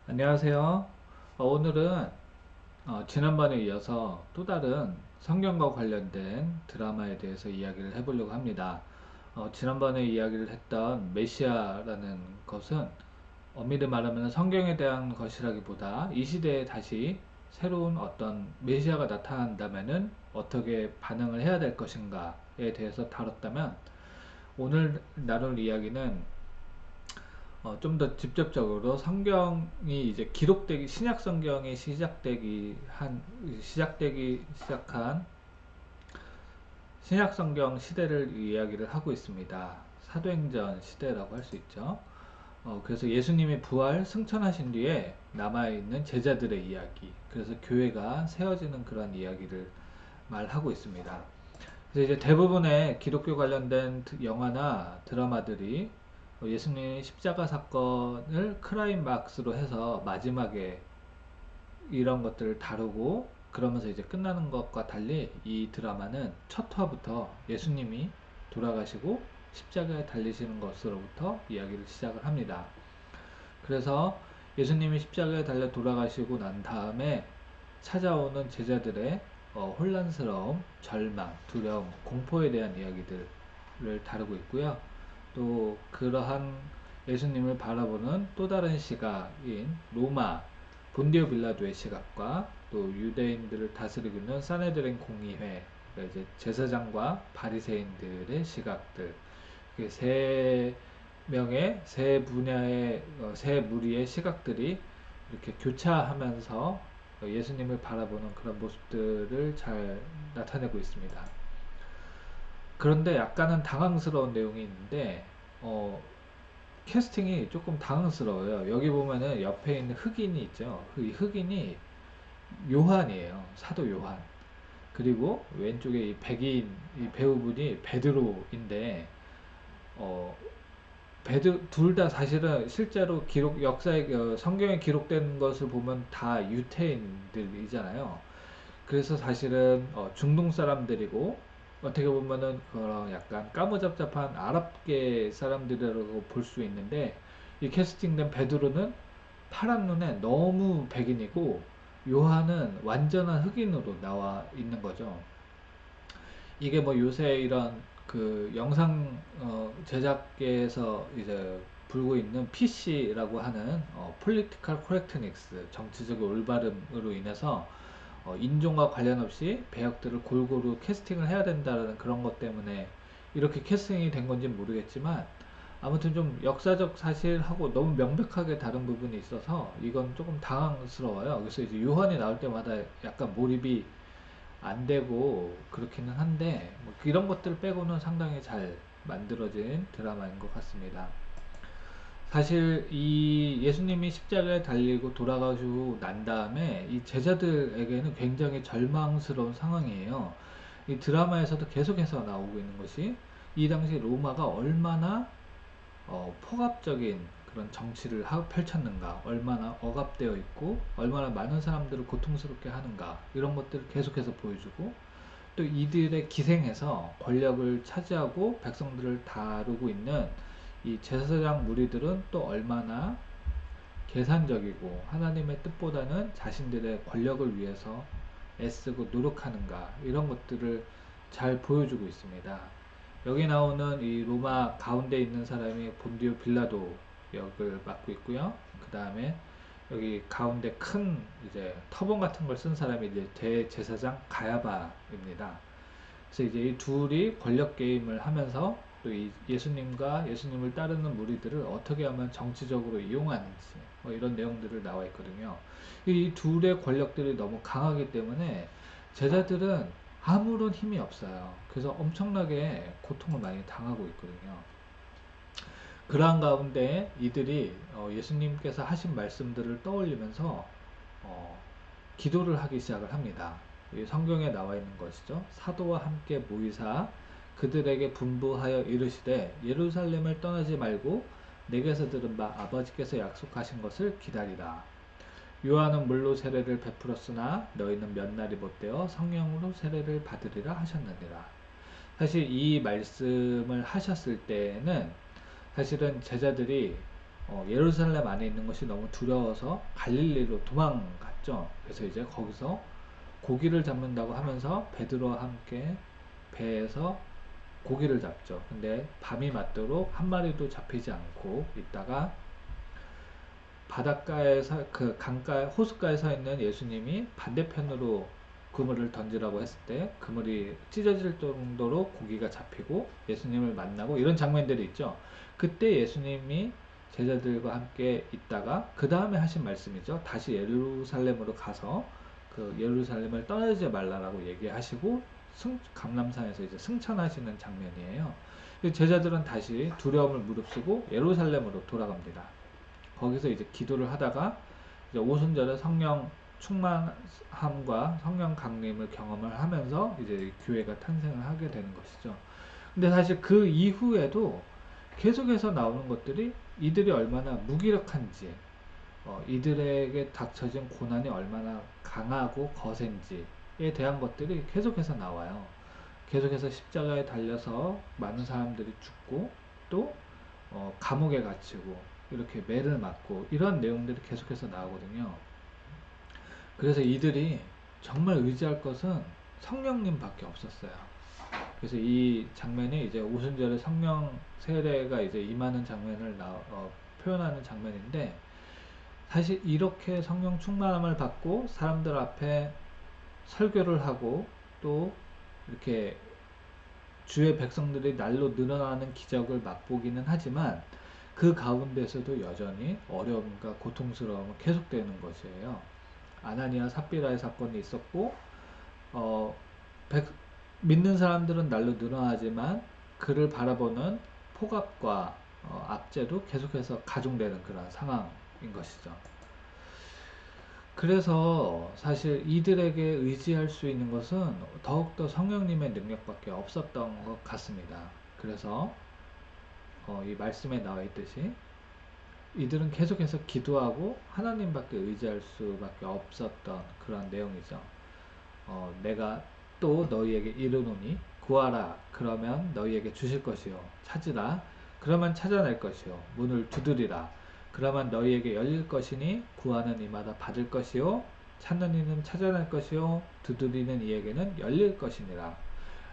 안녕하세요. 오늘은 지난번에 이어서 또 다른 성경과 관련된 드라마에 대해서 이야기를 해보려고 합니다. 지난번에 이야기를 했던 메시아라는 것은 엄밀히 말하면 성경에 대한 것이라기보다 이 시대에 다시 새로운 어떤 메시아가 나타난다면은 어떻게 반응을 해야 될 것인가에 대해서 다뤘다면, 오늘 나눌 이야기는 좀 더 직접적으로 성경이 이제 기록되기, 신약 성경이 시작한 신약 성경 시대를 이야기를 하고 있습니다. 사도행전 시대라고 할 수 있죠. 그래서 예수님이 부활 승천하신 뒤에 남아있는 제자들의 이야기, 그래서 교회가 세워지는 그런 이야기를 말하고 있습니다. 그래서 이제 대부분의 기독교 관련된 영화나 드라마들이 예수님의 십자가 사건을 크라이막스로 해서 마지막에 이런 것들을 다루고 그러면서 이제 끝나는 것과 달리, 이 드라마는 첫 화부터 예수님이 돌아가시고 십자가에 달리시는 것으로부터 이야기를 시작을 합니다. 그래서 예수님이 십자가에 달려 돌아가시고 난 다음에 찾아오는 제자들의 혼란스러움, 절망, 두려움, 공포에 대한 이야기들을 다루고 있고요. 또 그러한 예수님을 바라보는 또 다른 시각인 로마 본디오 빌라도의 시각과, 또 유대인들을 다스리고 있는 사네드린 공의회, 그러니까 이제 제사장과 바리새인들의 시각들, 세 명의 세 분야의 세 무리의 시각들이 이렇게 교차하면서 예수님을 바라보는 그런 모습들을 잘 나타내고 있습니다. 그런데 약간은 당황스러운 내용이 있는데, 캐스팅이 조금 당황스러워요. 여기 보면은 옆에 있는 흑인이 있죠. 이 흑인이 요한이에요. 사도 요한. 그리고 왼쪽에 이 백인 이 배우분이 베드로인데, 어, 둘 다 사실은 실제로 역사에, 성경에 기록된 것을 보면 다 유태인들이잖아요. 그래서 사실은 중동 사람들이고, 어떻게 보면은 그런 약간 까무잡잡한 아랍계 사람들이라고 볼 수 있는데, 이 캐스팅된 베드로는 파란 눈에 너무 백인이고, 요한은 완전한 흑인으로 나와 있는 거죠. 이게 뭐 요새 이런 그 영상 제작계에서 이제 불고 있는 PC라고 하는 Political Correctness, 정치적 올바름으로 인해서 인종과 관련 없이 배역들을 골고루 캐스팅을 해야 된다는 그런 것 때문에 이렇게 캐스팅이 된 건지 모르겠지만, 아무튼 좀 역사적 사실하고 너무 명백하게 다른 부분이 있어서 이건 조금 당황스러워요. 그래서 이제 요한이 나올 때마다 약간 몰입이 안 되고 그렇기는 한데, 뭐 이런 것들 빼고는 상당히 잘 만들어진 드라마인 것 같습니다. 사실 이 예수님이 십자가에 달리고 돌아가시고 난 다음에 이 제자들에게는 굉장히 절망스러운 상황이에요. 이 드라마에서도 계속해서 나오고 있는 것이, 이 당시 로마가 얼마나 폭압적인 그런 정치를 펼쳤는가, 얼마나 억압되어 있고 얼마나 많은 사람들을 고통스럽게 하는가, 이런 것들을 계속해서 보여주고, 또 이들의 기생해서 권력을 차지하고 백성들을 다루고 있는 이 제사장 무리들은 또 얼마나 계산적이고 하나님의 뜻보다는 자신들의 권력을 위해서 애쓰고 노력하는가, 이런 것들을 잘 보여주고 있습니다. 여기 나오는 이 로마 가운데 있는 사람이 본디오 빌라도 역을 맡고 있고요. 그 다음에 여기 가운데 큰 이제 터본 같은 걸 쓴 사람이 이제 대제사장 가야바입니다. 그래서 이제 이 둘이 권력 게임을 하면서 또 이 예수님과 예수님을 따르는 무리들을 어떻게 하면 정치적으로 이용하는지, 뭐 이런 내용들을 나와 있거든요. 이 둘의 권력들이 너무 강하기 때문에 제자들은 아무런 힘이 없어요. 그래서 엄청나게 고통을 많이 당하고 있거든요. 그러한 가운데 이들이 예수님께서 하신 말씀들을 떠올리면서 어, 기도를 하기 시작을 합니다. 성경에 나와 있는 것이죠. 사도와 함께 모이사 그들에게 분부하여 이르시되 예루살렘을 떠나지 말고 내게서 들은 바 아버지께서 약속하신 것을 기다리라. 요한은 물로 세례를 베풀었으나 너희는 몇 날이 못되어 성령으로 세례를 받으리라 하셨느니라. 사실 이 말씀을 하셨을 때는 사실은 제자들이 예루살렘 안에 있는 것이 너무 두려워서 갈릴리로 도망갔죠. 그래서 이제 거기서 고기를 잡는다고 하면서 베드로와 함께 배에서 고기를 잡죠. 근데 밤이 맞도록 한 마리도 잡히지 않고 있다가 바닷가에서 그 강가 호숫가에 서 있는 예수님이 반대편으로 그물을 던지라고 했을 때 그물이 찢어질 정도로 고기가 잡히고 예수님을 만나고 이런 장면들이 있죠. 그때 예수님이 제자들과 함께 있다가 그 다음에 하신 말씀이죠. 다시 예루살렘으로 가서 그 예루살렘을 떠나지 말라라고 얘기하시고 감람산에서 이제 승천하시는 장면이에요. 제자들은 다시 두려움을 무릅쓰고 예루살렘으로 돌아갑니다. 거기서 이제 기도를 하다가 이제 오순절에 성령 충만함과 성령 강림을 경험을 하면서 이제 교회가 탄생을 하게 되는 것이죠. 근데 사실 그 이후에도 계속해서 나오는 것들이 이들이 얼마나 무기력한지, 이들에게 닥쳐진 고난이 얼마나 강하고 거센지에 대한 것들이 계속해서 나와요. 계속해서 십자가에 달려서 많은 사람들이 죽고 또 감옥에 갇히고 이렇게 매를 맞고 이런 내용들이 계속해서 나오거든요. 그래서 이들이 정말 의지할 것은 성령님밖에 없었어요. 그래서 이 장면이 이제 오순절에 성령 세례가 이제 임하는 장면을 표현하는 장면인데, 사실 이렇게 성령 충만함을 받고 사람들 앞에 설교를 하고 또 이렇게 주의 백성들이 날로 늘어나는 기적을 맛보기는 하지만 그 가운데서도 여전히 어려움과 고통스러움은 계속되는 것이에요. 아나니아 삽비라의 사건이 있었고 어, 믿는 사람들은 날로 늘어나지만 그를 바라보는 폭압과 압제도 계속해서 가중되는 그런 상황인 것이죠. 그래서 사실 이들에게 의지할 수 있는 것은 더욱더 성령님의 능력밖에 없었던 것 같습니다. 그래서 이 말씀에 나와 있듯이 이들은 계속해서 기도하고 하나님밖에 의지할 수밖에 없었던 그런 내용이죠. 내가 또 너희에게 이르노니 구하라 그러면 너희에게 주실 것이요 찾으라 그러면 찾아낼 것이요 문을 두드리라 그러면 너희에게 열릴 것이니 구하는 이마다 받을 것이요 찾는 이는 찾아낼 것이요 두드리는 이에게는 열릴 것이니라.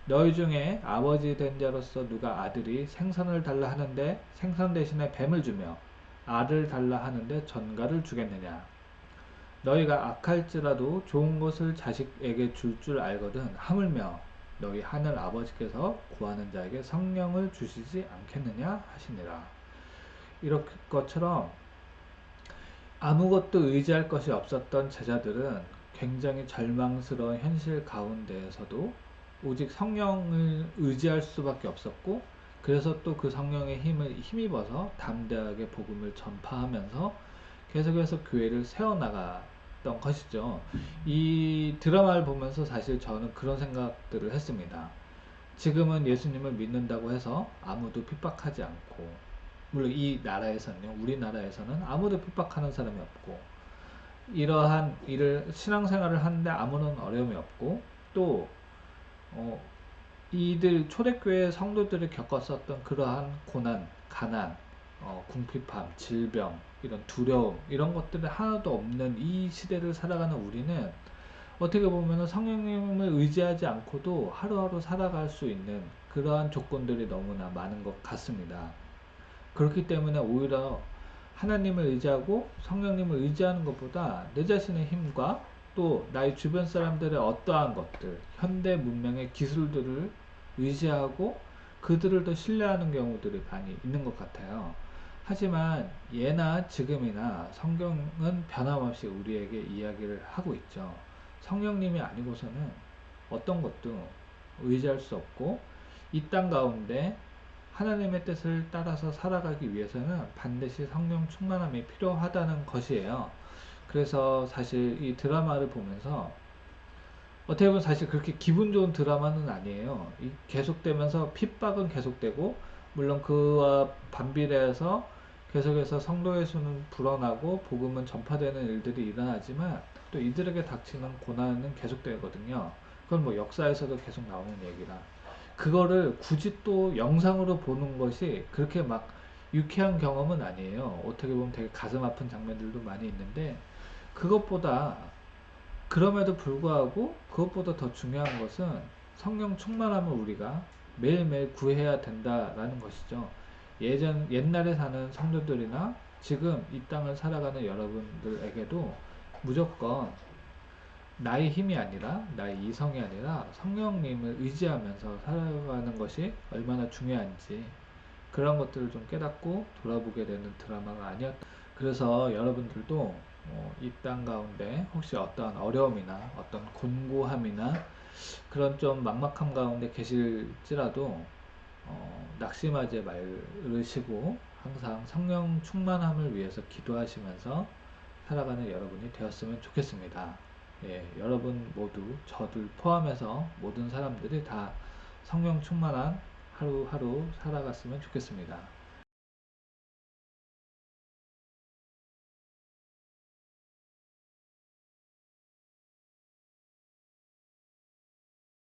너희 중에 아버지 된 자로서 누가 아들이 생선을 달라 하는데 생선 대신에 뱀을 주며 알을 달라 하는데 전갈을 주겠느냐. 너희가 악할지라도 좋은 것을 자식에게 줄 줄 알거든 하물며 너희 하늘 아버지께서 구하는 자에게 성령을 주시지 않겠느냐 하시니라. 이렇게 것처럼 아무것도 의지할 것이 없었던 제자들은 굉장히 절망스러운 현실 가운데에서도 오직 성령을 의지할 수밖에 없었고, 그래서 또 그 성령의 힘을 힘입어서 담대하게 복음을 전파하면서 계속해서 교회를 세워나갔던 것이죠. 이 드라마를 보면서 사실 저는 그런 생각들을 했습니다. 지금은 예수님을 믿는다고 해서 아무도 핍박하지 않고, 물론 이 나라에서는요, 우리나라에서는 아무도 핍박하는 사람이 없고, 이러한 일을 신앙생활을 하는데 아무런 어려움이 없고, 또 어, 이들 초대교회 성도들이 겪었었던 그러한 고난, 가난, 궁핍함, 질병, 이런 두려움, 이런 것들이 하나도 없는 이 시대를 살아가는 우리는 어떻게 보면 성령님을 의지하지 않고도 하루하루 살아갈 수 있는 그러한 조건들이 너무나 많은 것 같습니다. 그렇기 때문에 오히려 하나님을 의지하고 성령님을 의지하는 것보다 내 자신의 힘과 또 나의 주변 사람들의 어떠한 것들, 현대 문명의 기술들을 의지하고 그들을 더 신뢰하는 경우들이 많이 있는 것 같아요. 하지만 예나 지금이나 성경은 변함없이 우리에게 이야기를 하고 있죠. 성령님이 아니고서는 어떤 것도 의지할 수 없고, 이 땅 가운데 하나님의 뜻을 따라서 살아가기 위해서는 반드시 성령 충만함이 필요하다는 것이에요. 그래서 사실 이 드라마를 보면서 어떻게 보면 사실 그렇게 기분 좋은 드라마는 아니에요. 계속되면서 핍박은 계속되고, 물론 그와 반비례해서 계속해서 성도의 수는 불어나고 복음은 전파되는 일들이 일어나지만 또 이들에게 닥치는 고난은 계속되거든요. 그건 뭐 역사에서도 계속 나오는 얘기라. 그거를 굳이 또 영상으로 보는 것이 그렇게 막 유쾌한 경험은 아니에요. 어떻게 보면 되게 가슴 아픈 장면들도 많이 있는데, 그것보다, 그럼에도 불구하고 그것보다 더 중요한 것은 성령 충만함을 우리가 매일매일 구해야 된다라는 것이죠. 옛날에 사는 성도들이나 지금 이 땅을 살아가는 여러분들에게도 무조건 나의 힘이 아니라, 나의 이성이 아니라 성령님을 의지하면서 살아가는 것이 얼마나 중요한지, 그런 것들을 좀 깨닫고 돌아보게 되는 드라마가 아니었다. 그래서 여러분들도 이 땅 가운데 혹시 어떤 어려움이나 어떤 곤고함이나 그런 좀 막막함 가운데 계실지라도 낙심하지 말으시고 항상 성령 충만함을 위해서 기도하시면서 살아가는 여러분이 되었으면 좋겠습니다. 예, 여러분 모두, 저들 포함해서 모든 사람들이 다 성령 충만한 하루하루 살아갔으면 좋겠습니다.